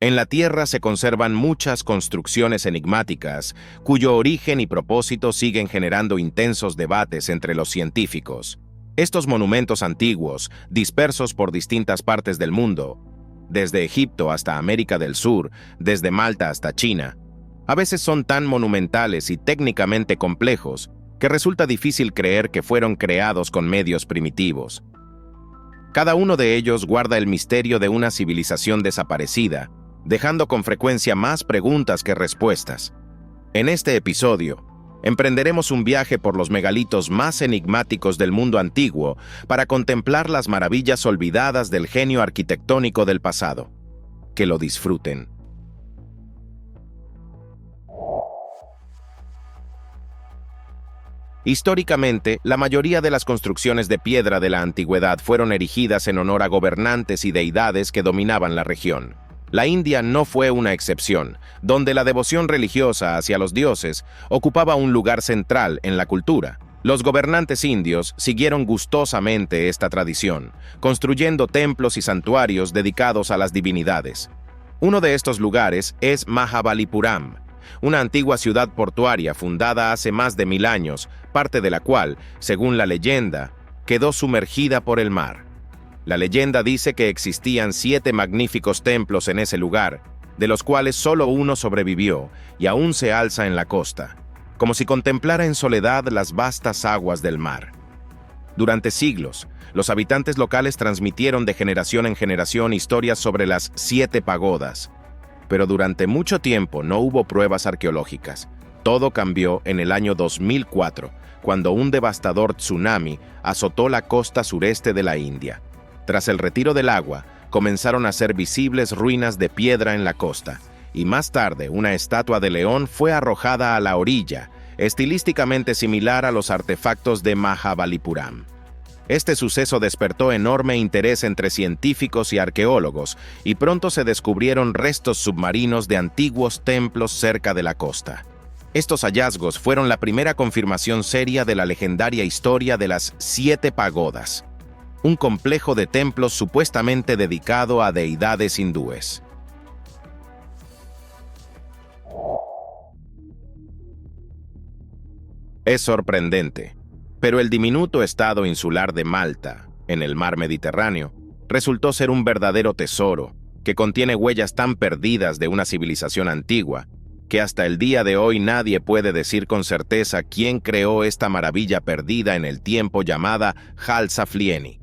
En la Tierra se conservan muchas construcciones enigmáticas, cuyo origen y propósito siguen generando intensos debates entre los científicos. Estos monumentos antiguos, dispersos por distintas partes del mundo, desde Egipto hasta América del Sur, desde Malta hasta China, a veces son tan monumentales y técnicamente complejos que resulta difícil creer que fueron creados con medios primitivos. Cada uno de ellos guarda el misterio de una civilización desaparecida, dejando con frecuencia más preguntas que respuestas. En este episodio, emprenderemos un viaje por los megalitos más enigmáticos del mundo antiguo para contemplar las maravillas olvidadas del genio arquitectónico del pasado. Que lo disfruten. Históricamente, la mayoría de las construcciones de piedra de la antigüedad fueron erigidas en honor a gobernantes y deidades que dominaban la región. La India no fue una excepción, donde la devoción religiosa hacia los dioses ocupaba un lugar central en la cultura. Los gobernantes indios siguieron gustosamente esta tradición, construyendo templos y santuarios dedicados a las divinidades. Uno de estos lugares es Mahabalipuram, una antigua ciudad portuaria fundada hace más de 1000 años, parte de la cual, según la leyenda, quedó sumergida por el mar. La leyenda dice que existían 7 magníficos templos en ese lugar, de los cuales solo uno sobrevivió y aún se alza en la costa, como si contemplara en soledad las vastas aguas del mar. Durante siglos, los habitantes locales transmitieron de generación en generación historias sobre las 7 pagodas, pero durante mucho tiempo no hubo pruebas arqueológicas. Todo cambió en el año 2004, cuando un devastador tsunami azotó la costa sureste de la India. Tras el retiro del agua, comenzaron a ser visibles ruinas de piedra en la costa, y más tarde una estatua de león fue arrojada a la orilla, estilísticamente similar a los artefactos de Mahabalipuram. Este suceso despertó enorme interés entre científicos y arqueólogos, y pronto se descubrieron restos submarinos de antiguos templos cerca de la costa. Estos hallazgos fueron la primera confirmación seria de la legendaria historia de las 7 pagodas, un complejo de templos supuestamente dedicado a deidades hindúes. Es sorprendente, pero el diminuto estado insular de Malta, en el mar Mediterráneo, resultó ser un verdadero tesoro que contiene huellas tan perdidas de una civilización antigua que hasta el día de hoy nadie puede decir con certeza quién creó esta maravilla perdida en el tiempo llamada Halsaflieni.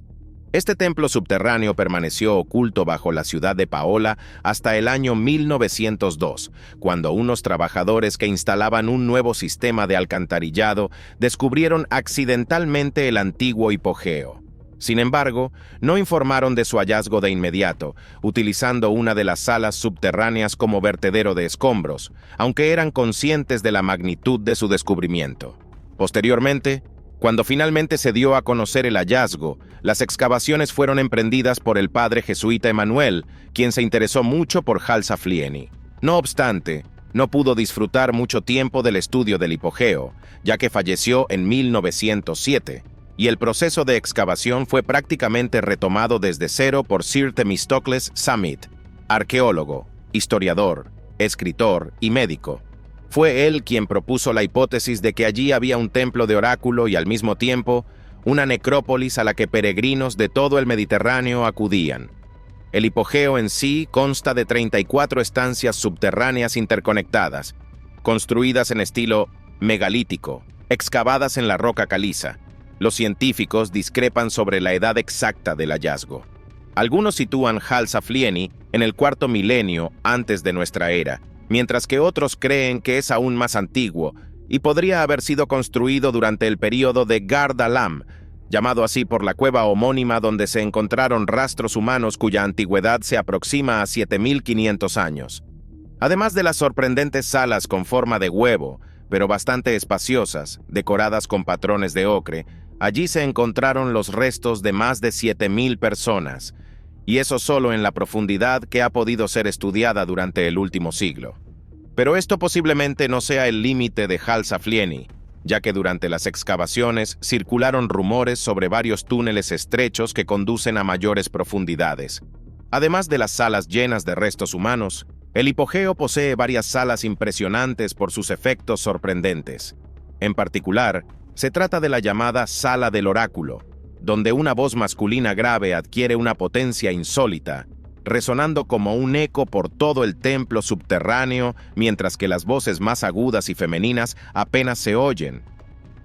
Este templo subterráneo permaneció oculto bajo la ciudad de Paola hasta el año 1902, cuando unos trabajadores que instalaban un nuevo sistema de alcantarillado descubrieron accidentalmente el antiguo hipogeo. Sin embargo, no informaron de su hallazgo de inmediato, utilizando una de las salas subterráneas como vertedero de escombros, aunque eran conscientes de la magnitud de su descubrimiento. Posteriormente, cuando finalmente se dio a conocer el hallazgo, las excavaciones fueron emprendidas por el padre jesuita Emanuel, quien se interesó mucho por Halsaflieni. No obstante, no pudo disfrutar mucho tiempo del estudio del hipogeo, ya que falleció en 1907, y el proceso de excavación fue prácticamente retomado desde cero por Sir Themistocles Samit, arqueólogo, historiador, escritor y médico. Fue él quien propuso la hipótesis de que allí había un templo de oráculo y al mismo tiempo una necrópolis a la que peregrinos de todo el Mediterráneo acudían. El hipogeo en sí consta de 34 estancias subterráneas interconectadas, construidas en estilo megalítico, excavadas en la roca caliza. Los científicos discrepan sobre la edad exacta del hallazgo. Algunos sitúan Halsaflieni en el 4º milenio antes de nuestra era, mientras que otros creen que es aún más antiguo y podría haber sido construido durante el período de Gar-Dalam, llamado así por la cueva homónima donde se encontraron rastros humanos cuya antigüedad se aproxima a 7500 años. Además de las sorprendentes salas con forma de huevo, pero bastante espaciosas, decoradas con patrones de ocre, allí se encontraron los restos de más de 7000 personas, y eso solo en la profundidad que ha podido ser estudiada durante el último siglo. Pero esto posiblemente no sea el límite de Halsaflieni, ya que durante las excavaciones circularon rumores sobre varios túneles estrechos que conducen a mayores profundidades. Además de las salas llenas de restos humanos, El hipogeo posee varias salas impresionantes por sus efectos sorprendentes. En particular, se trata de la llamada Sala del Oráculo, donde una voz masculina grave adquiere una potencia insólita, resonando como un eco por todo el templo subterráneo, mientras que las voces más agudas y femeninas apenas se oyen.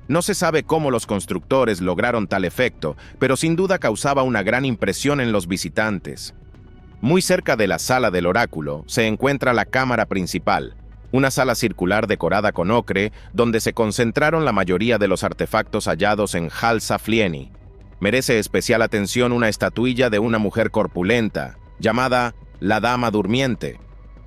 No se sabe cómo los constructores lograron tal efecto, pero sin duda causaba una gran impresión en los visitantes. Muy cerca de la Sala del Oráculo se encuentra la cámara principal, una sala circular decorada con ocre, donde se concentraron la mayoría de los artefactos hallados en Halsa Flieni. Merece especial atención una estatuilla de una mujer corpulenta, llamada la Dama Durmiente.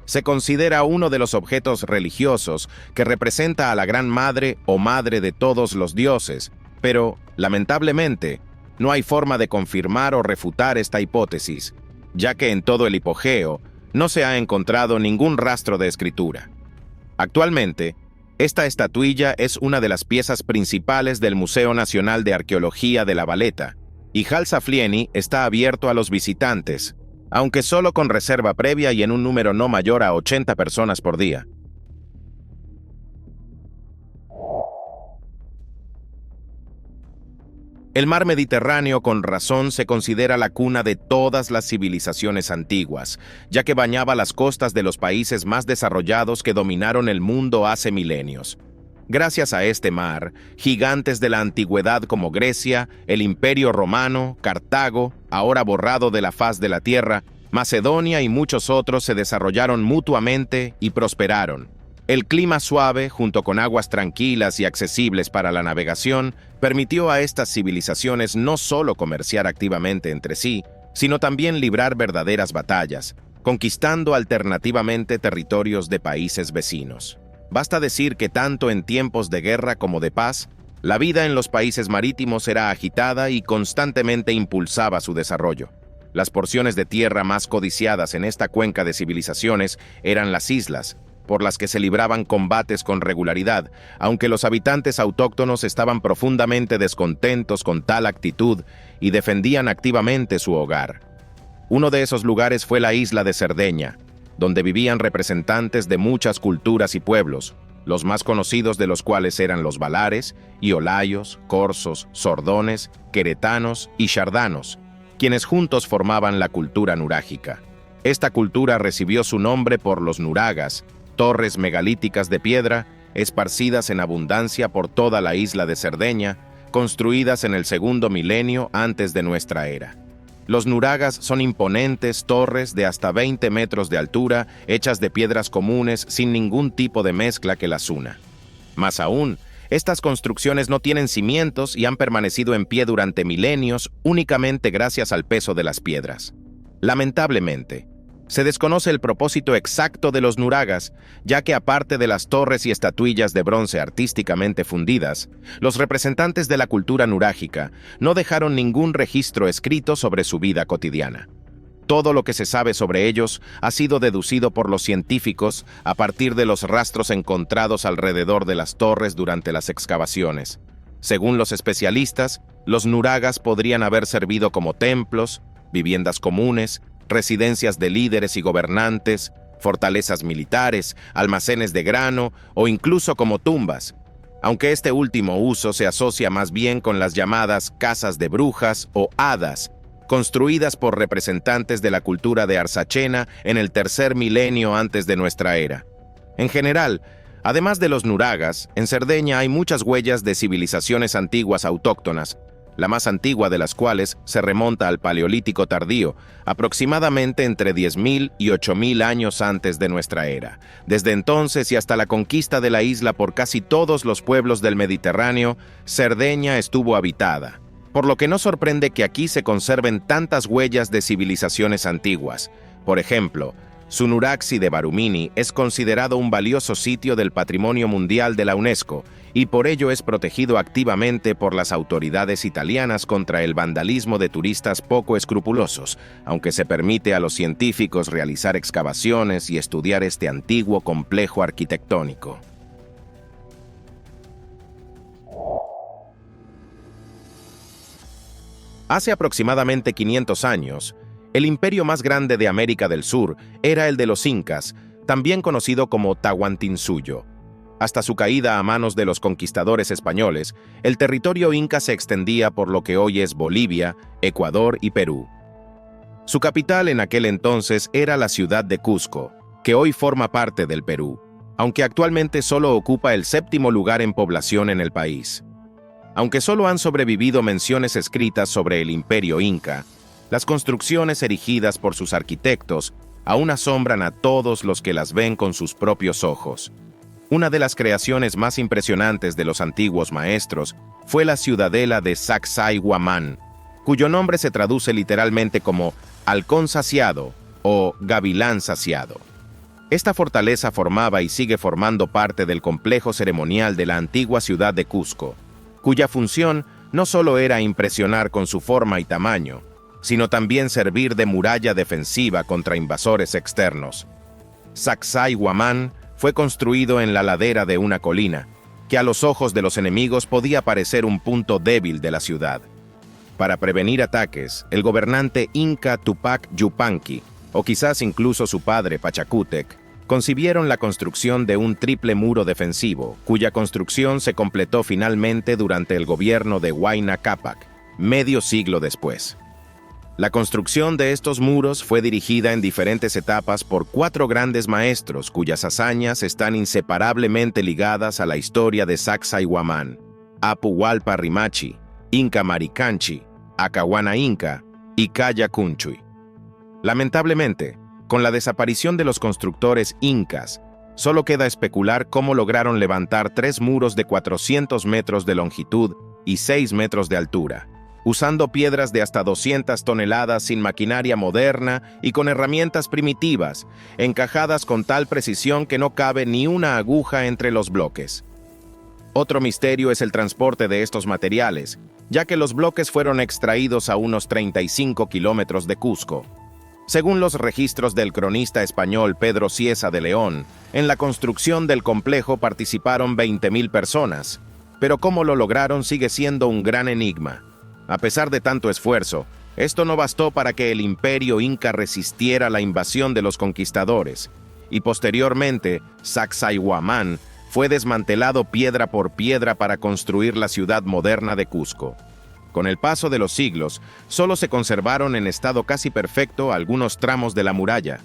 Se considera uno de los objetos religiosos que representa a la Gran Madre o Madre de todos los dioses, pero, lamentablemente, no hay forma de confirmar o refutar esta hipótesis, ya que en todo el hipogeo no se ha encontrado ningún rastro de escritura. Actualmente, esta estatuilla es una de las piezas principales del Museo Nacional de Arqueología de La Valeta, y Halsa Flieni está abierto a los visitantes, aunque solo con reserva previa y en un número no mayor a 80 personas por día. El mar Mediterráneo con razón se considera la cuna de todas las civilizaciones antiguas, ya que bañaba las costas de los países más desarrollados que dominaron el mundo hace milenios. Gracias a este mar, gigantes de la antigüedad como Grecia, el Imperio Romano, Cartago, ahora borrado de la faz de la tierra, Macedonia y muchos otros se desarrollaron mutuamente y prosperaron. El clima suave, junto con aguas tranquilas y accesibles para la navegación, permitió a estas civilizaciones no solo comerciar activamente entre sí, sino también librar verdaderas batallas, conquistando alternativamente territorios de países vecinos. Basta decir que tanto en tiempos de guerra como de paz, la vida en los países marítimos era agitada y constantemente impulsaba su desarrollo. Las porciones de tierra más codiciadas en esta cuenca de civilizaciones eran las islas, por las que se libraban combates con regularidad, aunque los habitantes autóctonos estaban profundamente descontentos con tal actitud y defendían activamente su hogar. Uno de esos lugares fue la isla de Cerdeña, donde vivían representantes de muchas culturas y pueblos, los más conocidos de los cuales eran los valares, iolayos, corsos, sordones, queretanos y shardanos, quienes juntos formaban la cultura nurágica. Esta cultura recibió su nombre por los nuragas, torres megalíticas de piedra, esparcidas en abundancia por toda la isla de Cerdeña, construidas en el segundo milenio antes de nuestra era. Los nuragas son imponentes torres de hasta 20 metros de altura, hechas de piedras comunes sin ningún tipo de mezcla que las una. Más aún, estas construcciones no tienen cimientos y han permanecido en pie durante milenios únicamente gracias al peso de las piedras. Lamentablemente, se desconoce el propósito exacto de los nuragas, ya que aparte de las torres y estatuillas de bronce artísticamente fundidas, los representantes de la cultura nurágica no dejaron ningún registro escrito sobre su vida cotidiana. Todo lo que se sabe sobre ellos ha sido deducido por los científicos a partir de los rastros encontrados alrededor de las torres durante las excavaciones. Según los especialistas, los nuragas podrían haber servido como templos, viviendas comunes, residencias de líderes y gobernantes, fortalezas militares, almacenes de grano o incluso como tumbas, aunque este último uso se asocia más bien con las llamadas casas de brujas o hadas, construidas por representantes de la cultura de Arsachena en el tercer milenio antes de nuestra era. En general, además de los nuragas, en Cerdeña hay muchas huellas de civilizaciones antiguas autóctonas, la más antigua de las cuales se remonta al Paleolítico tardío, aproximadamente entre 10.000 y 8.000 años antes de nuestra era. Desde entonces y hasta la conquista de la isla por casi todos los pueblos del Mediterráneo, Cerdeña estuvo habitada, por lo que no sorprende que aquí se conserven tantas huellas de civilizaciones antiguas. Por ejemplo, Sunuraxi de Barumini es considerado un valioso sitio del Patrimonio Mundial de la UNESCO y por ello es protegido activamente por las autoridades italianas contra el vandalismo de turistas poco escrupulosos, aunque se permite a los científicos realizar excavaciones y estudiar este antiguo complejo arquitectónico. Hace aproximadamente 500 años, el imperio más grande de América del Sur era el de los incas, también conocido como Tahuantinsuyo. Hasta su caída a manos de los conquistadores españoles, el territorio inca se extendía por lo que hoy es Bolivia, Ecuador y Perú. Su capital en aquel entonces era la ciudad de Cusco, que hoy forma parte del Perú, aunque actualmente solo ocupa el 7º lugar en población en el país. Aunque solo han sobrevivido menciones escritas sobre el imperio inca, las construcciones erigidas por sus arquitectos aún asombran a todos los que las ven con sus propios ojos. Una de las creaciones más impresionantes de los antiguos maestros fue la ciudadela de Sacsayhuamán, cuyo nombre se traduce literalmente como halcón saciado o gavilán saciado. Esta fortaleza formaba y sigue formando parte del complejo ceremonial de la antigua ciudad de Cusco, cuya función no solo era impresionar con su forma y tamaño, sino también servir de muralla defensiva contra invasores externos. Sacsayhuamán fue construido en la ladera de una colina, que a los ojos de los enemigos podía parecer un punto débil de la ciudad. Para prevenir ataques, el gobernante inca Tupac Yupanqui, o quizás incluso su padre Pachacútec, concibieron la construcción de un triple muro defensivo, cuya construcción se completó finalmente durante el gobierno de Huayna Cápac, medio siglo después. La construcción de estos muros fue dirigida en diferentes etapas por 4 grandes maestros cuyas hazañas están inseparablemente ligadas a la historia de Sacsayhuamán: Apu Hualpa Rimachi, Inca Maricanchi, Acahuana Inca y Calla Cunchuy. Lamentablemente, con la desaparición de los constructores incas, solo queda especular cómo lograron levantar 3 muros de 400 metros de longitud y 6 metros de altura, usando piedras de hasta 200 toneladas sin maquinaria moderna y con herramientas primitivas, encajadas con tal precisión que no cabe ni una aguja entre los bloques. Otro misterio es el transporte de estos materiales, ya que los bloques fueron extraídos a unos 35 kilómetros de Cusco. Según los registros del cronista español Pedro Cieza de León, en la construcción del complejo participaron 20.000 personas, pero cómo lo lograron sigue siendo un gran enigma. A pesar de tanto esfuerzo, esto no bastó para que el imperio inca resistiera la invasión de los conquistadores, y posteriormente Sacsayhuamán fue desmantelado piedra por piedra para construir la ciudad moderna de Cusco. Con el paso de los siglos, solo se conservaron en estado casi perfecto algunos tramos de la muralla: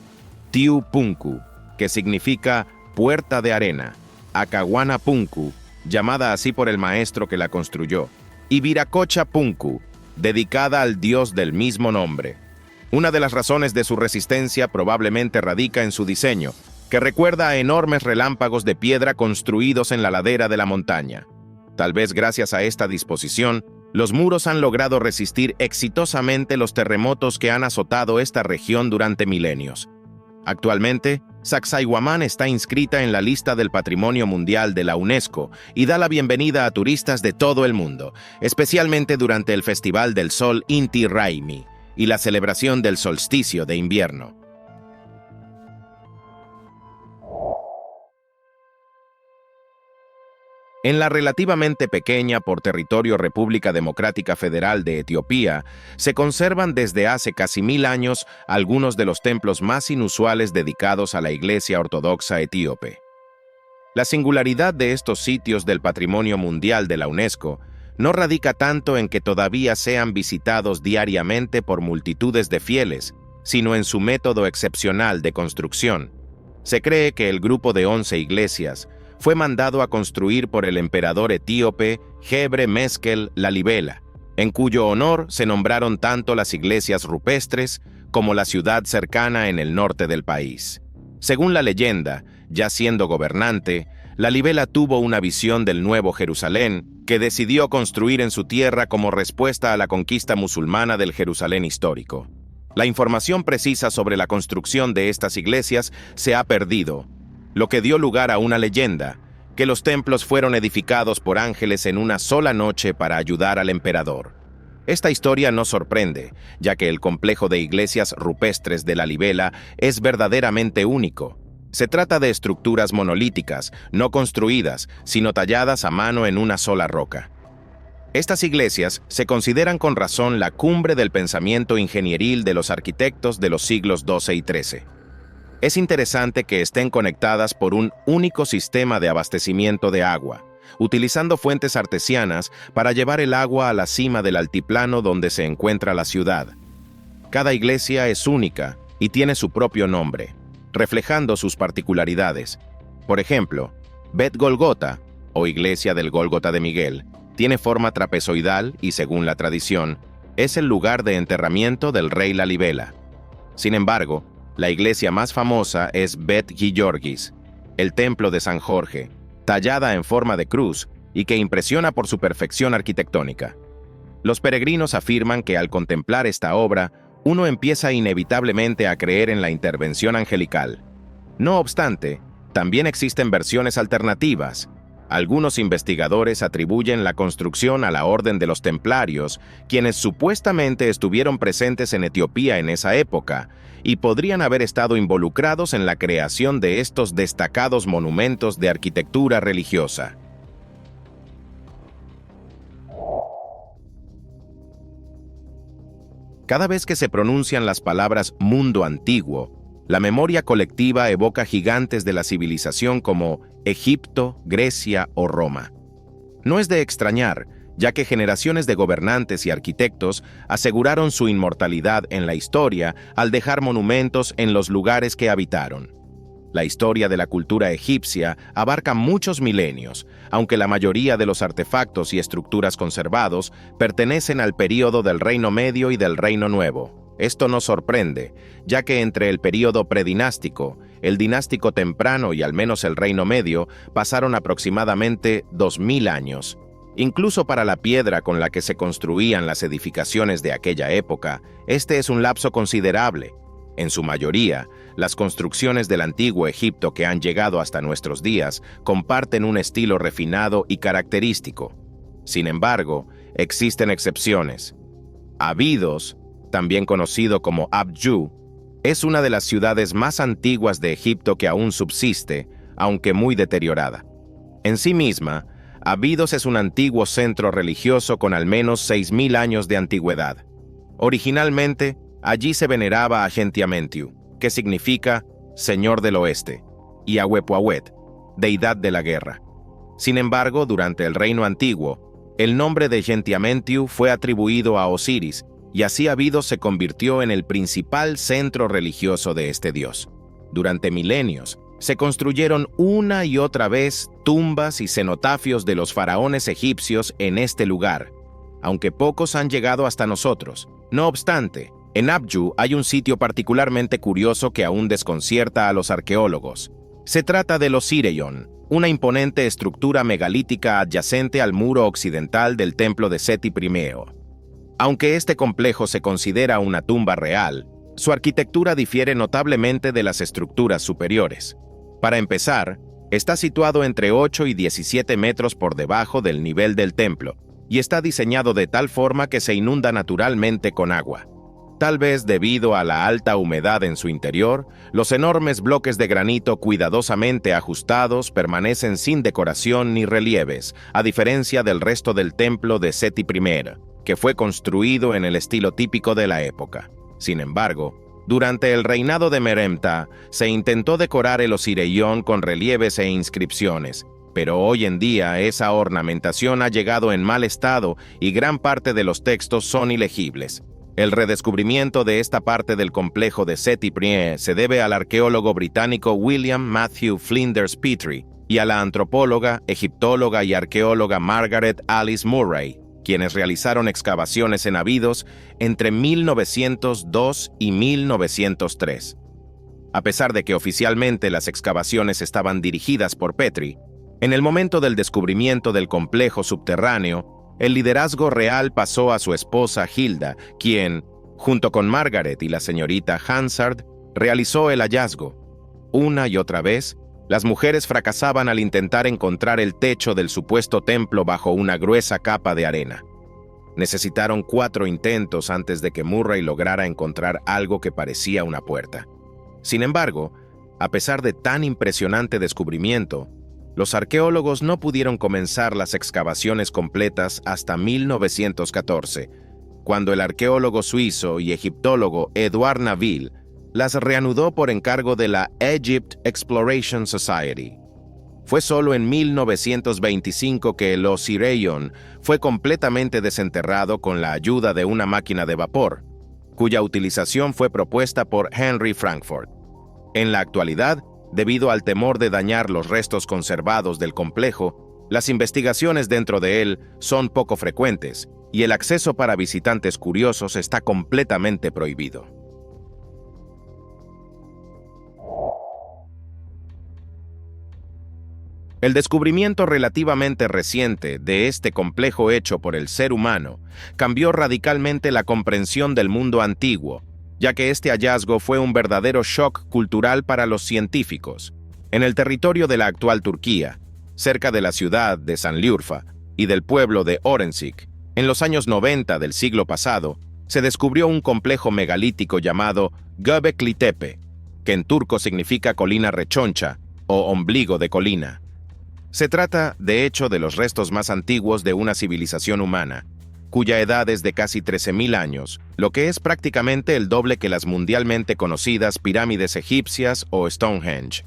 Tiu Punku, que significa puerta de arena; Acahuana Punku, llamada así por el maestro que la construyó; y Viracocha Punku, dedicada al dios del mismo nombre. Una de las razones de su resistencia probablemente radica en su diseño, que recuerda a enormes relámpagos de piedra construidos en la ladera de la montaña. Tal vez gracias a esta disposición, los muros han logrado resistir exitosamente los terremotos que han azotado esta región durante milenios. Actualmente, Sacsayhuamán está inscrita en la lista del Patrimonio Mundial de la UNESCO y da la bienvenida a turistas de todo el mundo, especialmente durante el Festival del Sol Inti Raymi y la celebración del solsticio de invierno. En la relativamente pequeña por territorio República Democrática Federal de Etiopía, se conservan desde hace casi 1000 años algunos de los templos más inusuales dedicados a la Iglesia Ortodoxa etíope. La singularidad de estos sitios del Patrimonio Mundial de la UNESCO no radica tanto en que todavía sean visitados diariamente por multitudes de fieles, sino en su método excepcional de construcción. Se cree que el grupo de 11 iglesias fue mandado a construir por el emperador etíope Gebre Meskel Lalibela, en cuyo honor se nombraron tanto las iglesias rupestres como la ciudad cercana en el norte del país. Según la leyenda, ya siendo gobernante, Lalibela tuvo una visión del Nuevo Jerusalén que decidió construir en su tierra como respuesta a la conquista musulmana del Jerusalén histórico. La información precisa sobre la construcción de estas iglesias se ha perdido, lo que dio lugar a una leyenda, que los templos fueron edificados por ángeles en una sola noche para ayudar al emperador. Esta historia no sorprende, ya que el complejo de iglesias rupestres de Lalibela es verdaderamente único. Se trata de estructuras monolíticas, no construidas, sino talladas a mano en una sola roca. Estas iglesias se consideran con razón la cumbre del pensamiento ingenieril de los arquitectos de los siglos XII y XIII. Es interesante que estén conectadas por un único sistema de abastecimiento de agua, utilizando fuentes artesianas para llevar el agua a la cima del altiplano donde se encuentra la ciudad. Cada iglesia es única y tiene su propio nombre, reflejando sus particularidades. Por ejemplo, Bet Golgota, o Iglesia del Gólgota de Miguel, tiene forma trapezoidal y, según la tradición, es el lugar de enterramiento del rey Lalibela. Sin embargo, la iglesia más famosa es Bet Giorgis, el templo de San Jorge, tallada en forma de cruz y que impresiona por su perfección arquitectónica. Los peregrinos afirman que al contemplar esta obra, uno empieza inevitablemente a creer en la intervención angelical. No obstante, también existen versiones alternativas. Algunos investigadores atribuyen la construcción a la Orden de los Templarios, quienes supuestamente estuvieron presentes en Etiopía en esa época y podrían haber estado involucrados en la creación de estos destacados monumentos de arquitectura religiosa. Cada vez que se pronuncian las palabras mundo antiguo, la memoria colectiva evoca gigantes de la civilización como Egipto, Grecia o Roma. No es de extrañar, ya que generaciones de gobernantes y arquitectos aseguraron su inmortalidad en la historia al dejar monumentos en los lugares que habitaron. La historia de la cultura egipcia abarca muchos milenios, aunque la mayoría de los artefactos y estructuras conservados pertenecen al período del Reino Medio y del Reino Nuevo. Esto no sorprende, ya que entre el período predinástico, el dinástico temprano y al menos el Reino Medio pasaron aproximadamente 2000 años. Incluso para la piedra con la que se construían las edificaciones de aquella época, este es un lapso considerable. En su mayoría, las construcciones del antiguo Egipto que han llegado hasta nuestros días comparten un estilo refinado y característico. Sin embargo, existen excepciones. Abidos, también conocido como Abju, es una de las ciudades más antiguas de Egipto que aún subsiste, aunque muy deteriorada. En sí misma, Abidos es un antiguo centro religioso con al menos 6000 años de antigüedad. Originalmente, allí se veneraba a Gentiamentiu, que significa Señor del Oeste, y a Huepuahuet, deidad de la guerra. Sin embargo, durante el Reino Antiguo, el nombre de Gentiamentiu fue atribuido a Osiris, y así Abidos se convirtió en el principal centro religioso de este dios. Durante milenios, se construyeron una y otra vez tumbas y cenotafios de los faraones egipcios en este lugar, aunque pocos han llegado hasta nosotros. No obstante, en Abju hay un sitio particularmente curioso que aún desconcierta a los arqueólogos. Se trata del Osirion, una imponente estructura megalítica adyacente al muro occidental del templo de Seti I. Aunque este complejo se considera una tumba real, su arquitectura difiere notablemente de las estructuras superiores. Para empezar, está situado entre 8 y 17 metros por debajo del nivel del templo y está diseñado de tal forma que se inunda naturalmente con agua. Tal vez debido a la alta humedad en su interior, los enormes bloques de granito cuidadosamente ajustados permanecen sin decoración ni relieves, a diferencia del resto del templo de Seti I, que fue construido en el estilo típico de la época. Sin embargo, durante el reinado de Meremta, se intentó decorar el Osirion con relieves e inscripciones, pero hoy en día esa ornamentación ha llegado en mal estado y gran parte de los textos son ilegibles. El redescubrimiento de esta parte del complejo de Seti I se debe al arqueólogo británico William Matthew Flinders Petrie y a la antropóloga, egiptóloga y arqueóloga Margaret Alice Murray, quienes realizaron excavaciones en Abidos entre 1902 y 1903. A pesar de que oficialmente las excavaciones estaban dirigidas por Petrie, en el momento del descubrimiento del complejo subterráneo, el liderazgo real pasó a su esposa Hilda, quien, junto con Margaret y la señorita Hansard, realizó el hallazgo. Una y otra vez, las mujeres fracasaban al intentar encontrar el techo del supuesto templo bajo una gruesa capa de arena. Necesitaron 4 intentos antes de que Murray lograra encontrar algo que parecía una puerta. Sin embargo, a pesar de tan impresionante descubrimiento, los arqueólogos no pudieron comenzar las excavaciones completas hasta 1914, cuando el arqueólogo suizo y egiptólogo Edouard Naville las reanudó por encargo de la Egypt Exploration Society. Fue solo en 1925 que el Osirion fue completamente desenterrado con la ayuda de una máquina de vapor, cuya utilización fue propuesta por Henry Frankfurt. En la actualidad, debido al temor de dañar los restos conservados del complejo, las investigaciones dentro de él son poco frecuentes y el acceso para visitantes curiosos está completamente prohibido. El descubrimiento relativamente reciente de este complejo hecho por el ser humano cambió radicalmente la comprensión del mundo antiguo, ya que este hallazgo fue un verdadero shock cultural para los científicos. En el territorio de la actual Turquía, cerca de la ciudad de Sanliurfa y del pueblo de Öğrenci, en los años 90 del siglo pasado, se descubrió un complejo megalítico llamado Göbekli Tepe, que en turco significa colina rechoncha o ombligo de colina. Se trata, de hecho, de los restos más antiguos de una civilización humana, cuya edad es de casi 13.000 años, lo que es prácticamente el doble que las mundialmente conocidas pirámides egipcias o Stonehenge.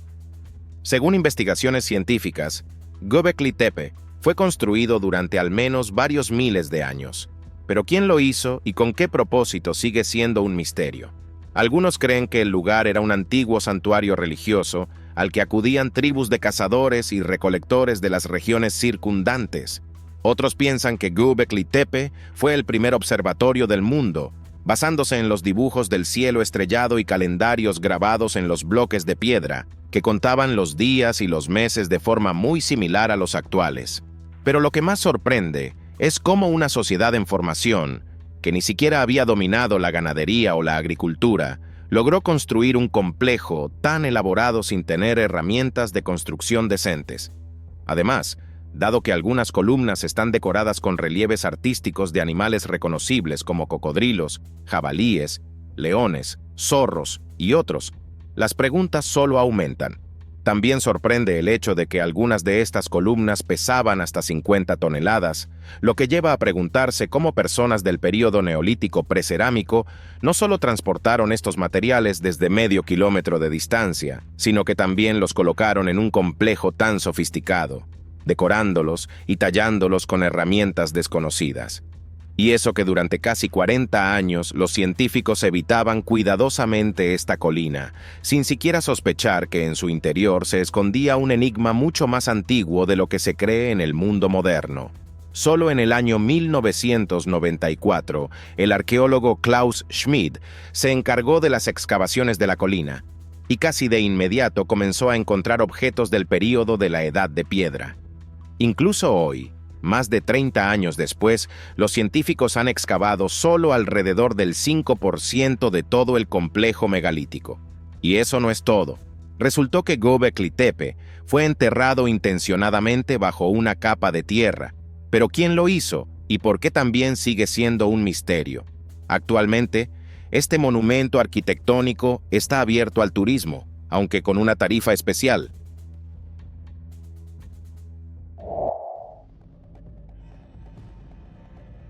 Según investigaciones científicas, Göbekli Tepe fue construido durante al menos varios miles de años. Pero quién lo hizo y con qué propósito sigue siendo un misterio. Algunos creen que el lugar era un antiguo santuario religioso al que acudían tribus de cazadores y recolectores de las regiones circundantes. Otros piensan que Göbekli Tepe fue el primer observatorio del mundo, basándose en los dibujos del cielo estrellado y calendarios grabados en los bloques de piedra, que contaban los días y los meses de forma muy similar a los actuales. Pero lo que más sorprende es cómo una sociedad en formación, que ni siquiera había dominado la ganadería o la agricultura, logró construir un complejo tan elaborado sin tener herramientas de construcción decentes. Además, dado que algunas columnas están decoradas con relieves artísticos de animales reconocibles como cocodrilos, jabalíes, leones, zorros y otros, las preguntas solo aumentan. También sorprende el hecho de que algunas de estas columnas pesaban hasta 50 toneladas, lo que lleva a preguntarse cómo personas del período neolítico precerámico no solo transportaron estos materiales desde medio kilómetro de distancia, sino que también los colocaron en un complejo tan sofisticado, decorándolos y tallándolos con herramientas desconocidas. Y eso que durante casi 40 años los científicos evitaban cuidadosamente esta colina, sin siquiera sospechar que en su interior se escondía un enigma mucho más antiguo de lo que se cree en el mundo moderno. Solo en el año 1994, el arqueólogo Klaus Schmid se encargó de las excavaciones de la colina, y casi de inmediato comenzó a encontrar objetos del período de la Edad de Piedra. Incluso hoy, más de 30 años después, los científicos han excavado solo alrededor del 5% de todo el complejo megalítico. Y eso no es todo. Resultó que Göbekli Tepe fue enterrado intencionadamente bajo una capa de tierra. Pero ¿quién lo hizo? ¿Y por qué también sigue siendo un misterio? Actualmente, este monumento arquitectónico está abierto al turismo, aunque con una tarifa especial.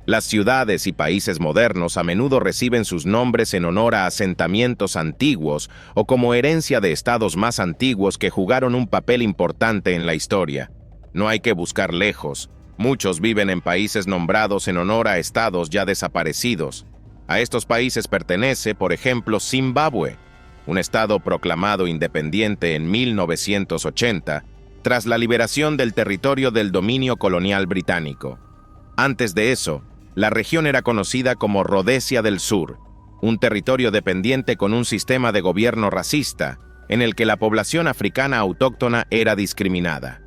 Las ciudades y países modernos a menudo reciben sus nombres en honor a asentamientos antiguos o como herencia de estados más antiguos que jugaron un papel importante en la historia. No hay que buscar lejos. Muchos viven en países nombrados en honor a estados ya desaparecidos. A estos países pertenece, por ejemplo, Zimbabue, un estado proclamado independiente en 1980, tras la liberación del territorio del dominio colonial británico. Antes de eso, la región era conocida como Rodesia del Sur, un territorio dependiente con un sistema de gobierno racista, en el que la población africana autóctona era discriminada.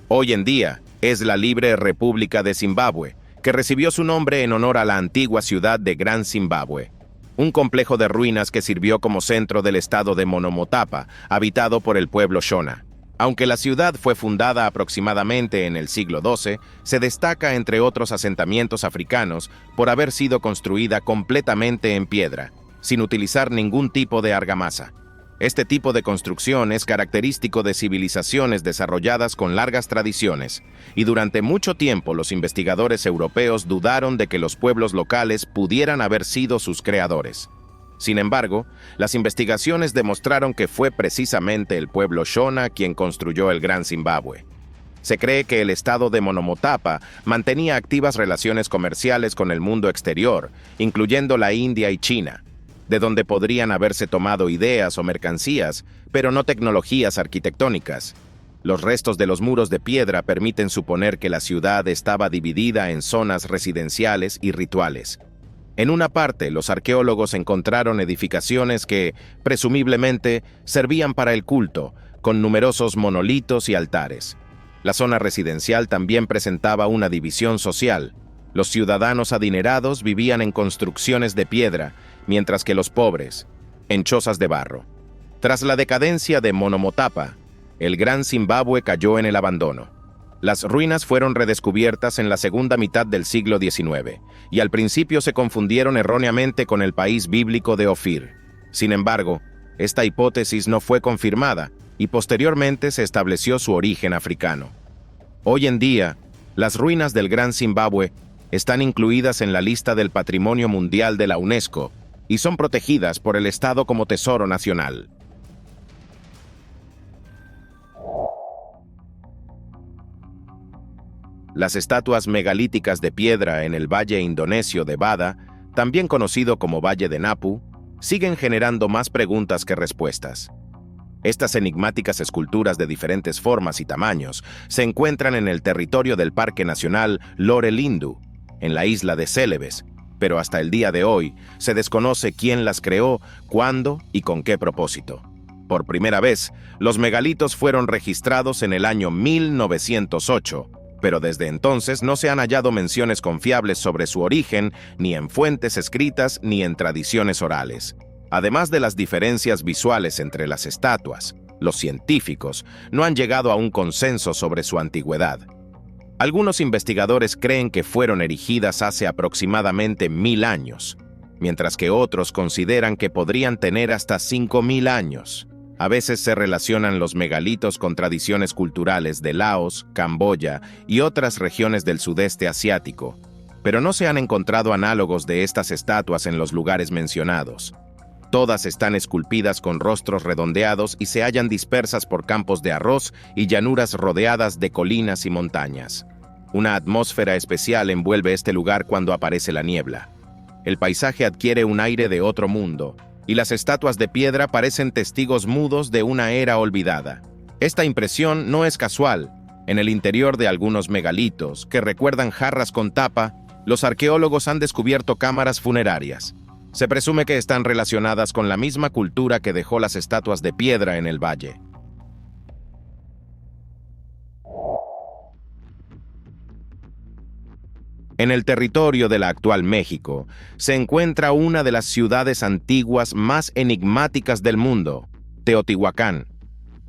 Hoy en día, es la Libre República de Zimbabue, que recibió su nombre en honor a la antigua ciudad de Gran Zimbabue, un complejo de ruinas que sirvió como centro del estado de Monomotapa, habitado por el pueblo Shona. Aunque la ciudad fue fundada aproximadamente en el siglo XII, se destaca entre otros asentamientos africanos por haber sido construida completamente en piedra, sin utilizar ningún tipo de argamasa. Este tipo de construcción es característico de civilizaciones desarrolladas con largas tradiciones, y durante mucho tiempo los investigadores europeos dudaron de que los pueblos locales pudieran haber sido sus creadores. Sin embargo, las investigaciones demostraron que fue precisamente el pueblo Shona quien construyó el Gran Zimbabue. Se cree que el estado de Monomotapa mantenía activas relaciones comerciales con el mundo exterior, incluyendo la India y China, de donde podrían haberse tomado ideas o mercancías, pero no tecnologías arquitectónicas. Los restos de los muros de piedra permiten suponer que la ciudad estaba dividida en zonas residenciales y rituales. En una parte, los arqueólogos encontraron edificaciones que, presumiblemente, servían para el culto, con numerosos monolitos y altares. La zona residencial también presentaba una división social. Los ciudadanos adinerados vivían en construcciones de piedra, mientras que los pobres, en chozas de barro. Tras la decadencia de Monomotapa, el Gran Zimbabue cayó en el abandono. Las ruinas fueron redescubiertas en la segunda mitad del siglo XIX, y al principio se confundieron erróneamente con el país bíblico de Ofir. Sin embargo, esta hipótesis no fue confirmada, y posteriormente se estableció su origen africano. Hoy en día, las ruinas del Gran Zimbabue están incluidas en la lista del Patrimonio Mundial de la UNESCO y son protegidas por el Estado como Tesoro Nacional. Las estatuas megalíticas de piedra en el valle indonesio de Bada, también conocido como Valle de Napu, siguen generando más preguntas que respuestas. Estas enigmáticas esculturas de diferentes formas y tamaños se encuentran en el territorio del Parque Nacional Lore Lindu, en la isla de Celebes, pero hasta el día de hoy se desconoce quién las creó, cuándo y con qué propósito. Por primera vez, los megalitos fueron registrados en el año 1908, pero desde entonces no se han hallado menciones confiables sobre su origen, ni en fuentes escritas ni en tradiciones orales. Además de las diferencias visuales entre las estatuas, los científicos no han llegado a un consenso sobre su antigüedad. Algunos investigadores creen que fueron erigidas hace aproximadamente 1000 años, mientras que otros consideran que podrían tener hasta 5000 años. A veces se relacionan los megalitos con tradiciones culturales de Laos, Camboya y otras regiones del sudeste asiático, pero no se han encontrado análogos de estas estatuas en los lugares mencionados. Todas están esculpidas con rostros redondeados y se hallan dispersas por campos de arroz y llanuras rodeadas de colinas y montañas. Una atmósfera especial envuelve este lugar cuando aparece la niebla. El paisaje adquiere un aire de otro mundo, y las estatuas de piedra parecen testigos mudos de una era olvidada. Esta impresión no es casual. En el interior de algunos megalitos, que recuerdan jarras con tapa, los arqueólogos han descubierto cámaras funerarias. Se presume que están relacionadas con la misma cultura que dejó las estatuas de piedra en el valle. En el territorio de la actual México, se encuentra una de las ciudades antiguas más enigmáticas del mundo, Teotihuacán.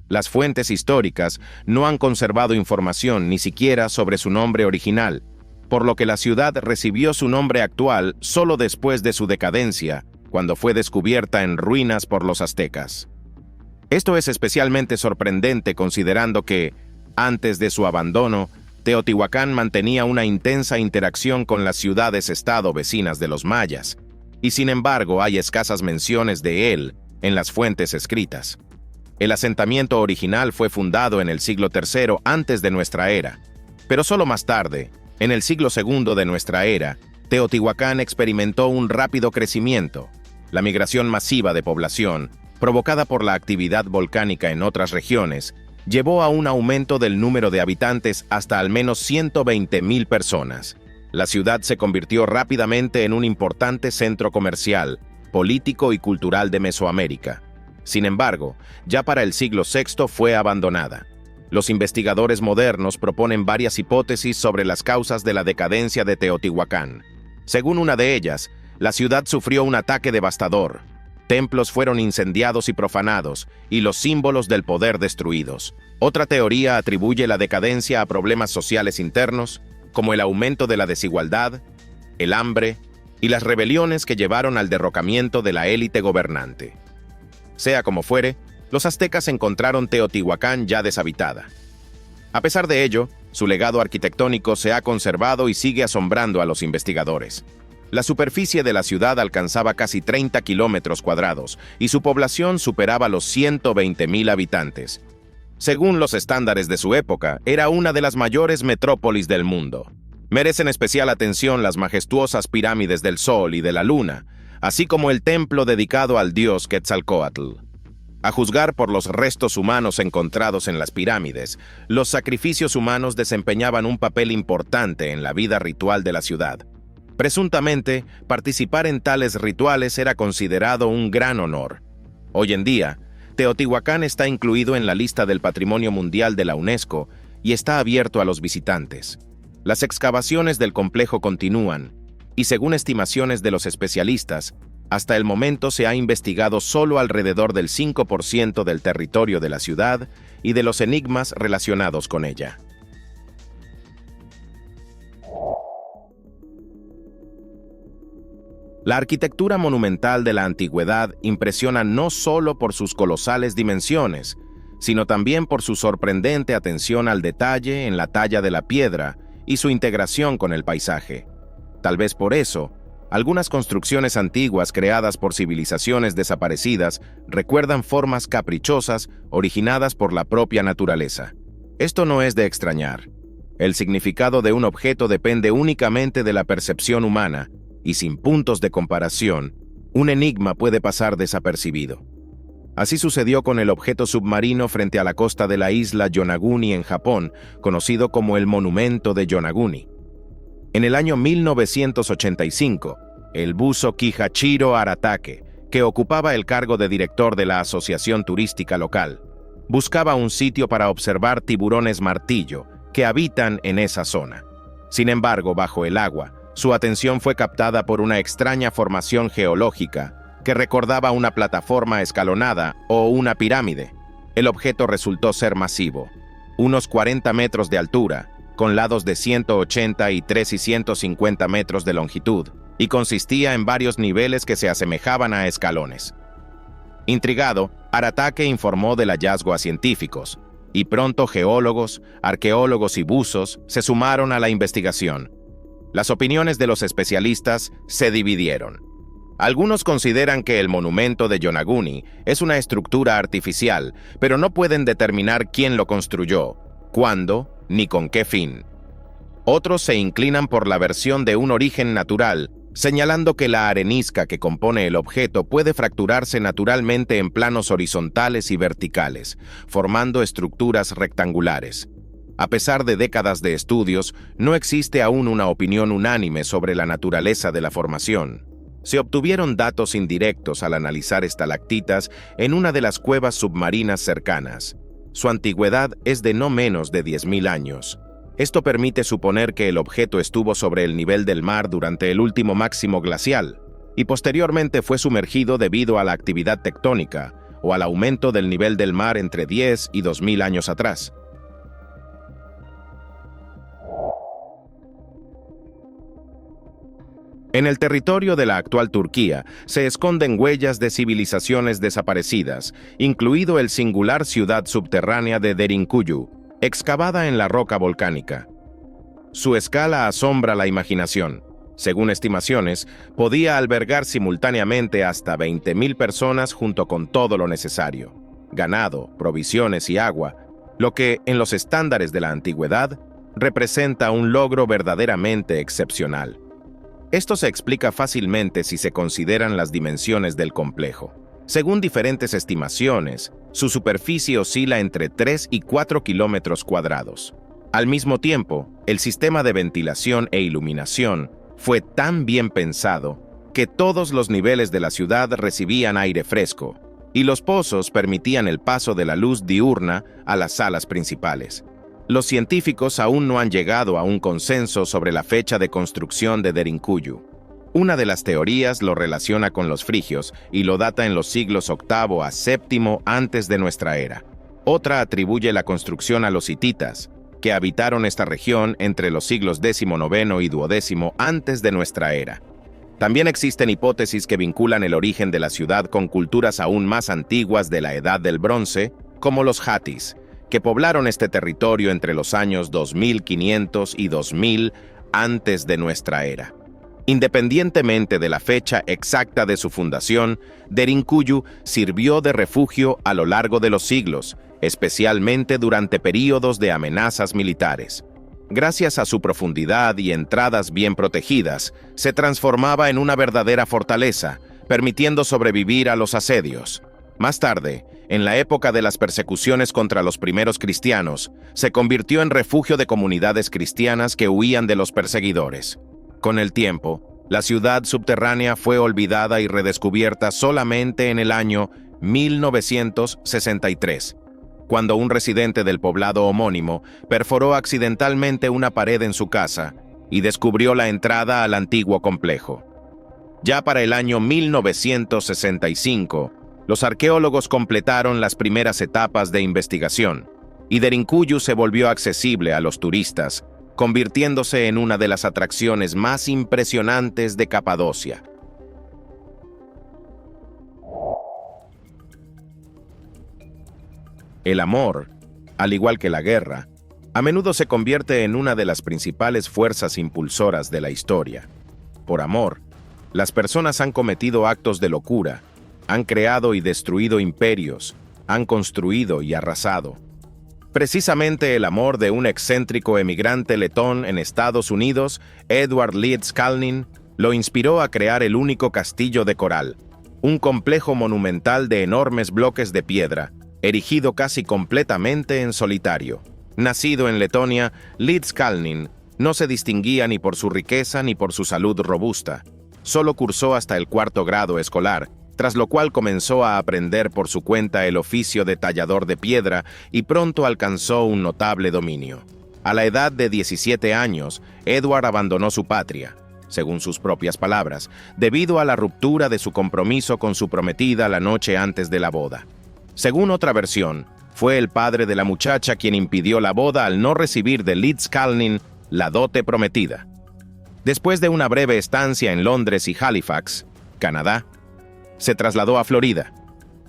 Las fuentes históricas no han conservado información ni siquiera sobre su nombre original, por lo que la ciudad recibió su nombre actual solo después de su decadencia, cuando fue descubierta en ruinas por los aztecas. Esto es especialmente sorprendente considerando que, antes de su abandono, Teotihuacán mantenía una intensa interacción con las ciudades-estado vecinas de los mayas, y sin embargo hay escasas menciones de él en las fuentes escritas. El asentamiento original fue fundado en el siglo III antes de nuestra era, pero solo más tarde, en el siglo II de nuestra era, Teotihuacán experimentó un rápido crecimiento. La migración masiva de población, provocada por la actividad volcánica en otras regiones, llevó a un aumento del número de habitantes hasta al menos 120,000 personas. La ciudad se convirtió rápidamente en un importante centro comercial, político y cultural de Mesoamérica. Sin embargo, ya para el siglo VI fue abandonada. Los investigadores modernos proponen varias hipótesis sobre las causas de la decadencia de Teotihuacán. Según una de ellas, la ciudad sufrió un ataque devastador. Templos fueron incendiados y profanados, y los símbolos del poder destruidos. Otra teoría atribuye la decadencia a problemas sociales internos, como el aumento de la desigualdad, el hambre y las rebeliones que llevaron al derrocamiento de la élite gobernante. Sea como fuere, los aztecas encontraron Teotihuacán ya deshabitada. A pesar de ello, su legado arquitectónico se ha conservado y sigue asombrando a los investigadores. La superficie de la ciudad alcanzaba casi 30 kilómetros cuadrados y su población superaba los 120.000 habitantes. Según los estándares de su época, era una de las mayores metrópolis del mundo. Merecen especial atención las majestuosas pirámides del Sol y de la Luna, así como el templo dedicado al dios Quetzalcóatl. A juzgar por los restos humanos encontrados en las pirámides, los sacrificios humanos desempeñaban un papel importante en la vida ritual de la ciudad. Presuntamente, participar en tales rituales era considerado un gran honor. Hoy en día, Teotihuacán está incluido en la lista del Patrimonio Mundial de la UNESCO y está abierto a los visitantes. Las excavaciones del complejo continúan, y según estimaciones de los especialistas, hasta el momento se ha investigado solo alrededor del 5% del territorio de la ciudad y de los enigmas relacionados con ella. La arquitectura monumental de la antigüedad impresiona no solo por sus colosales dimensiones, sino también por su sorprendente atención al detalle en la talla de la piedra y su integración con el paisaje. Tal vez por eso, algunas construcciones antiguas creadas por civilizaciones desaparecidas recuerdan formas caprichosas originadas por la propia naturaleza. Esto no es de extrañar. El significado de un objeto depende únicamente de la percepción humana, y sin puntos de comparación, un enigma puede pasar desapercibido. Así sucedió con el objeto submarino frente a la costa de la isla Yonaguni en Japón, conocido como el Monumento de Yonaguni. En el año 1985, el buzo Kihachiro Aratake, que ocupaba el cargo de director de la Asociación Turística Local, buscaba un sitio para observar tiburones martillo que habitan en esa zona. Sin embargo, bajo el agua, su atención fue captada por una extraña formación geológica que recordaba una plataforma escalonada o una pirámide. El objeto resultó ser masivo, unos 40 metros de altura, con lados de 183 y 150 metros de longitud, y consistía en varios niveles que se asemejaban a escalones. Intrigado, Aratake informó del hallazgo a científicos, y pronto geólogos, arqueólogos y buzos se sumaron a la investigación. Las opiniones de los especialistas se dividieron. Algunos consideran que el monumento de Yonaguni es una estructura artificial, pero no pueden determinar quién lo construyó, cuándo, ni con qué fin. Otros se inclinan por la versión de un origen natural, señalando que la arenisca que compone el objeto puede fracturarse naturalmente en planos horizontales y verticales, formando estructuras rectangulares. A pesar de décadas de estudios, no existe aún una opinión unánime sobre la naturaleza de la formación. Se obtuvieron datos indirectos al analizar estalactitas en una de las cuevas submarinas cercanas. Su antigüedad es de no menos de 10.000 años. Esto permite suponer que el objeto estuvo sobre el nivel del mar durante el último máximo glacial y posteriormente fue sumergido debido a la actividad tectónica o al aumento del nivel del mar entre 10 y 2.000 años atrás. En el territorio de la actual Turquía se esconden huellas de civilizaciones desaparecidas, incluido el singular ciudad subterránea de Derinkuyu, excavada en la roca volcánica. Su escala asombra la imaginación. Según estimaciones, podía albergar simultáneamente hasta 20.000 personas junto con todo lo necesario: ganado, provisiones y agua, lo que, en los estándares de la antigüedad, representa un logro verdaderamente excepcional. Esto se explica fácilmente si se consideran las dimensiones del complejo. Según diferentes estimaciones, su superficie oscila entre 3 y 4 kilómetros cuadrados. Al mismo tiempo, el sistema de ventilación e iluminación fue tan bien pensado que todos los niveles de la ciudad recibían aire fresco, y los pozos permitían el paso de la luz diurna a las salas principales. Los científicos aún no han llegado a un consenso sobre la fecha de construcción de Derinkuyu. Una de las teorías lo relaciona con los frigios y lo data en los siglos VIII a VII antes de nuestra era. Otra atribuye la construcción a los hititas, que habitaron esta región entre los siglos XIX y XII antes de nuestra era. También existen hipótesis que vinculan el origen de la ciudad con culturas aún más antiguas de la Edad del Bronce, como los Hatis, que poblaron este territorio entre los años 2500 y 2000 antes de nuestra era. Independientemente de la fecha exacta de su fundación, Derinkuyu sirvió de refugio a lo largo de los siglos, especialmente durante períodos de amenazas militares. Gracias a su profundidad y entradas bien protegidas, se transformaba en una verdadera fortaleza, permitiendo sobrevivir a los asedios. Más tarde, en la época de las persecuciones contra los primeros cristianos, se convirtió en refugio de comunidades cristianas que huían de los perseguidores. Con el tiempo, la ciudad subterránea fue olvidada y redescubierta solamente en el año 1963, cuando un residente del poblado homónimo perforó accidentalmente una pared en su casa y descubrió la entrada al antiguo complejo. Ya para el año 1965, los arqueólogos completaron las primeras etapas de investigación, y Derinkuyu se volvió accesible a los turistas, convirtiéndose en una de las atracciones más impresionantes de Capadocia. El amor, al igual que la guerra, a menudo se convierte en una de las principales fuerzas impulsoras de la historia. Por amor, las personas han cometido actos de locura, han creado y destruido imperios, han construido y arrasado. Precisamente el amor de un excéntrico emigrante letón en Estados Unidos, Edward Leeds Kalnin, lo inspiró a crear el único castillo de coral, un complejo monumental de enormes bloques de piedra, erigido casi completamente en solitario. Nacido en Letonia, Leeds Kalnin no se distinguía ni por su riqueza ni por su salud robusta. Solo cursó hasta el 4º grado escolar, tras lo cual comenzó a aprender por su cuenta el oficio de tallador de piedra y pronto alcanzó un notable dominio. A la edad de 17 años, Edward abandonó su patria, según sus propias palabras, debido a la ruptura de su compromiso con su prometida la noche antes de la boda. Según otra versión, fue el padre de la muchacha quien impidió la boda al no recibir de Leeds Kalnin la dote prometida. Después de una breve estancia en Londres y Halifax, Canadá, se trasladó a Florida.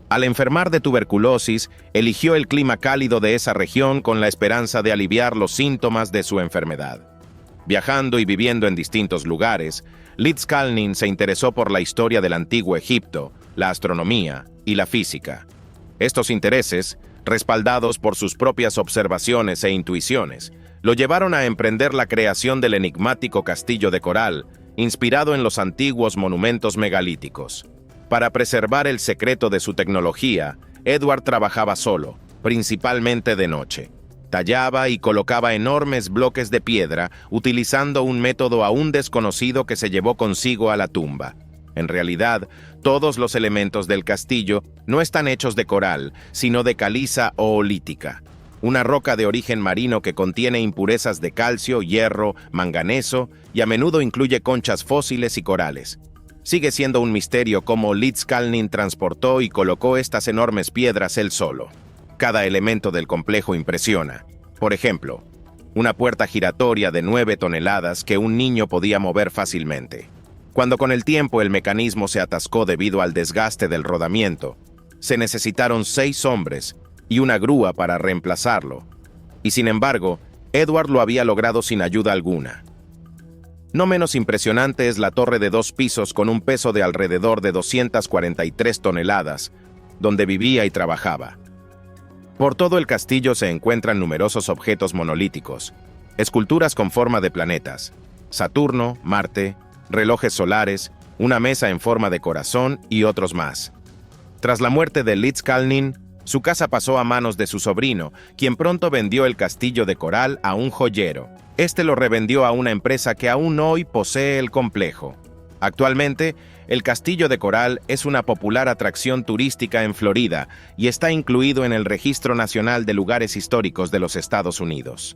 Al enfermar de tuberculosis, eligió el clima cálido de esa región con la esperanza de aliviar los síntomas de su enfermedad. Viajando y viviendo en distintos lugares, Leeds Kalnin se interesó por la historia del antiguo Egipto, la astronomía y la física. Estos intereses, respaldados por sus propias observaciones e intuiciones, lo llevaron a emprender la creación del enigmático castillo de coral, inspirado en los antiguos monumentos megalíticos. Para preservar el secreto de su tecnología, Edward trabajaba solo, principalmente de noche. Tallaba y colocaba enormes bloques de piedra, utilizando un método aún desconocido que se llevó consigo a la tumba. En realidad, todos los elementos del castillo no están hechos de coral, sino de caliza oolítica, una roca de origen marino que contiene impurezas de calcio, hierro, manganeso y a menudo incluye conchas fósiles y corales. Sigue siendo un misterio cómo Leeds Kalnin transportó y colocó estas enormes piedras él solo. Cada elemento del complejo impresiona. Por ejemplo, una puerta giratoria de 9 toneladas que un niño podía mover fácilmente. Cuando con el tiempo el mecanismo se atascó debido al desgaste del rodamiento, se necesitaron 6 hombres y una grúa para reemplazarlo. Y sin embargo, Edward lo había logrado sin ayuda alguna. No menos impresionante es la torre de 2 pisos con un peso de alrededor de 243 toneladas, donde vivía y trabajaba. Por todo el castillo se encuentran numerosos objetos monolíticos, esculturas con forma de planetas, Saturno, Marte, relojes solares, una mesa en forma de corazón y otros más. Tras la muerte de Leeds Kalnin, su casa pasó a manos de su sobrino, quien pronto vendió el castillo de coral a un joyero. Este lo revendió a una empresa que aún hoy posee el complejo. Actualmente, el castillo de coral es una popular atracción turística en Florida y está incluido en el Registro Nacional de Lugares Históricos de los Estados Unidos.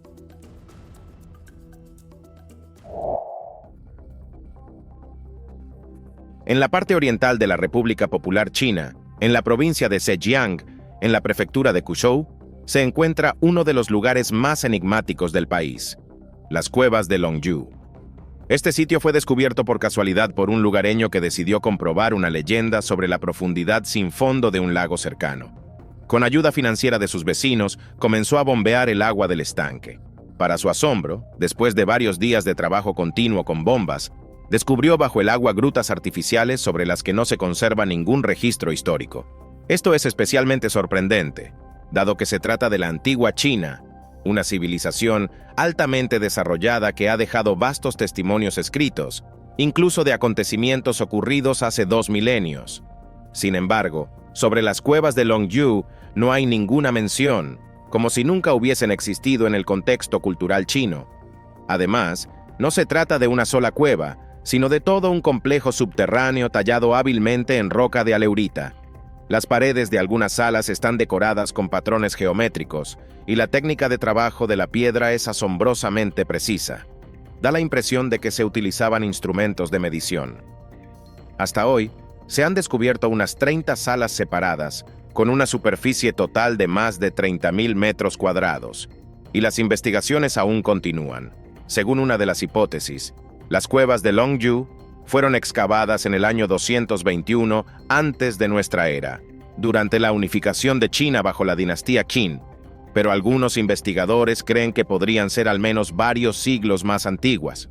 En la parte oriental de la República Popular China, en la provincia de Zhejiang, en la prefectura de Quzhou, se encuentra uno de los lugares más enigmáticos del país, las cuevas de Longyu. Este sitio fue descubierto por casualidad por un lugareño que decidió comprobar una leyenda sobre la profundidad sin fondo de un lago cercano. Con ayuda financiera de sus vecinos, comenzó a bombear el agua del estanque. Para su asombro, después de varios días de trabajo continuo con bombas, descubrió bajo el agua grutas artificiales sobre las que no se conserva ningún registro histórico. Esto es especialmente sorprendente, dado que se trata de la antigua China, una civilización altamente desarrollada que ha dejado vastos testimonios escritos, incluso de acontecimientos ocurridos hace 2 milenios. Sin embargo, sobre las cuevas de Longyu no hay ninguna mención, como si nunca hubiesen existido en el contexto cultural chino. Además, no se trata de una sola cueva, sino de todo un complejo subterráneo tallado hábilmente en roca de aleurita. Las paredes de algunas salas están decoradas con patrones geométricos, y la técnica de trabajo de la piedra es asombrosamente precisa. Da la impresión de que se utilizaban instrumentos de medición. Hasta hoy, se han descubierto unas 30 salas separadas, con una superficie total de más de 30.000 metros cuadrados, y las investigaciones aún continúan. Según una de las hipótesis, las cuevas de Longyu fueron excavadas en el año 221 antes de nuestra era, durante la unificación de China bajo la dinastía Qin, pero algunos investigadores creen que podrían ser al menos varios siglos más antiguas.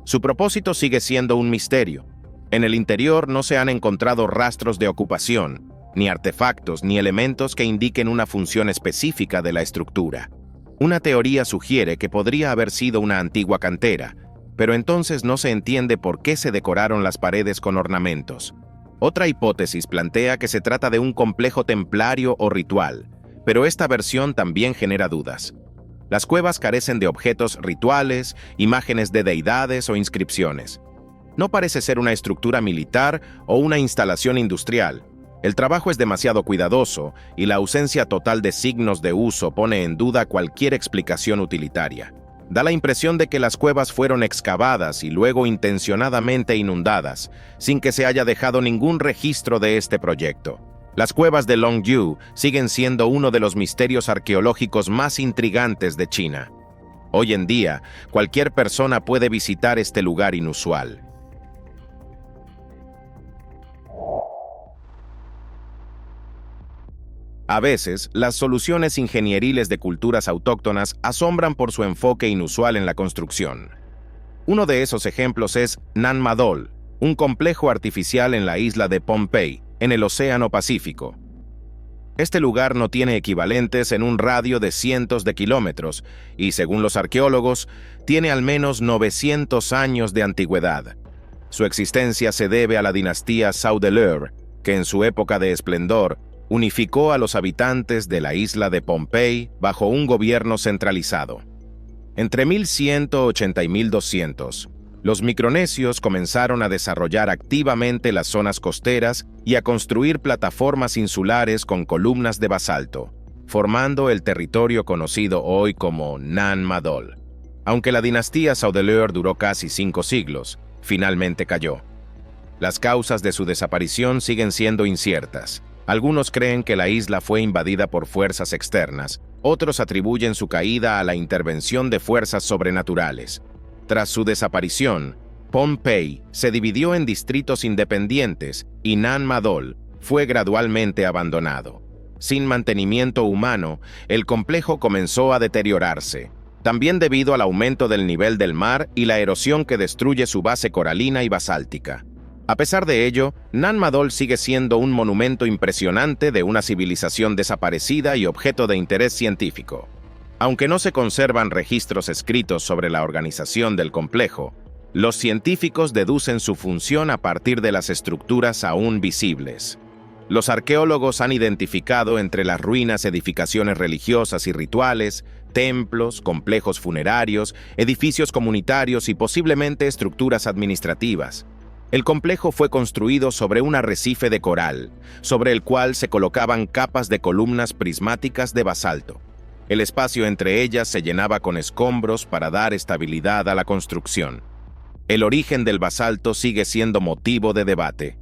Su propósito sigue siendo un misterio. En el interior no se han encontrado rastros de ocupación, ni artefactos ni elementos que indiquen una función específica de la estructura. Una teoría sugiere que podría haber sido una antigua cantera, pero entonces no se entiende por qué se decoraron las paredes con ornamentos. Otra hipótesis plantea que se trata de un complejo templario o ritual, pero esta versión también genera dudas. Las cuevas carecen de objetos rituales, imágenes de deidades o inscripciones. No parece ser una estructura militar o una instalación industrial. El trabajo es demasiado cuidadoso y la ausencia total de signos de uso pone en duda cualquier explicación utilitaria. Da la impresión de que las cuevas fueron excavadas y luego intencionadamente inundadas, sin que se haya dejado ningún registro de este proyecto. Las cuevas de Longyu siguen siendo uno de los misterios arqueológicos más intrigantes de China. Hoy en día, cualquier persona puede visitar este lugar inusual. A veces, las soluciones ingenieriles de culturas autóctonas asombran por su enfoque inusual en la construcción. Uno de esos ejemplos es Nan Madol, un complejo artificial en la isla de Pohnpei, en el Océano Pacífico. Este lugar no tiene equivalentes en un radio de cientos de kilómetros y, según los arqueólogos, tiene al menos 900 años de antigüedad. Su existencia se debe a la dinastía Saudeleur, que en su época de esplendor unificó a los habitantes de la isla de Pohnpei bajo un gobierno centralizado. Entre 1180 y 1200, los micronesios comenzaron a desarrollar activamente las zonas costeras y a construir plataformas insulares con columnas de basalto, formando el territorio conocido hoy como Nan Madol. Aunque la dinastía Saudeleur duró casi 5 siglos, finalmente cayó. Las causas de su desaparición siguen siendo inciertas. Algunos creen que la isla fue invadida por fuerzas externas, otros atribuyen su caída a la intervención de fuerzas sobrenaturales. Tras su desaparición, Pohnpei se dividió en distritos independientes y Nan Madol fue gradualmente abandonado. Sin mantenimiento humano, el complejo comenzó a deteriorarse, también debido al aumento del nivel del mar y la erosión que destruye su base coralina y basáltica. A pesar de ello, Nan Madol sigue siendo un monumento impresionante de una civilización desaparecida y objeto de interés científico. Aunque no se conservan registros escritos sobre la organización del complejo, los científicos deducen su función a partir de las estructuras aún visibles. Los arqueólogos han identificado entre las ruinas edificaciones religiosas y rituales, templos, complejos funerarios, edificios comunitarios y posiblemente estructuras administrativas. El complejo fue construido sobre un arrecife de coral, sobre el cual se colocaban capas de columnas prismáticas de basalto. El espacio entre ellas se llenaba con escombros para dar estabilidad a la construcción. El origen del basalto sigue siendo motivo de debate.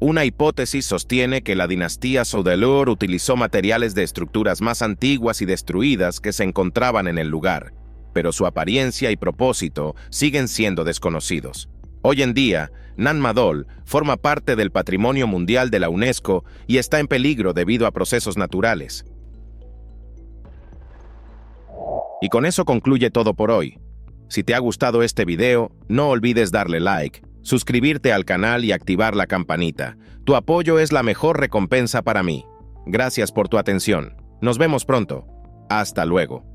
Una hipótesis sostiene que la dinastía Saudeleur utilizó materiales de estructuras más antiguas y destruidas que se encontraban en el lugar, pero su apariencia y propósito siguen siendo desconocidos. Hoy en día, Nan Madol forma parte del Patrimonio Mundial de la UNESCO y está en peligro debido a procesos naturales. Y con eso concluye todo por hoy. Si te ha gustado este video, no olvides darle like, suscribirte al canal y activar la campanita. Tu apoyo es la mejor recompensa para mí. Gracias por tu atención. Nos vemos pronto. Hasta luego.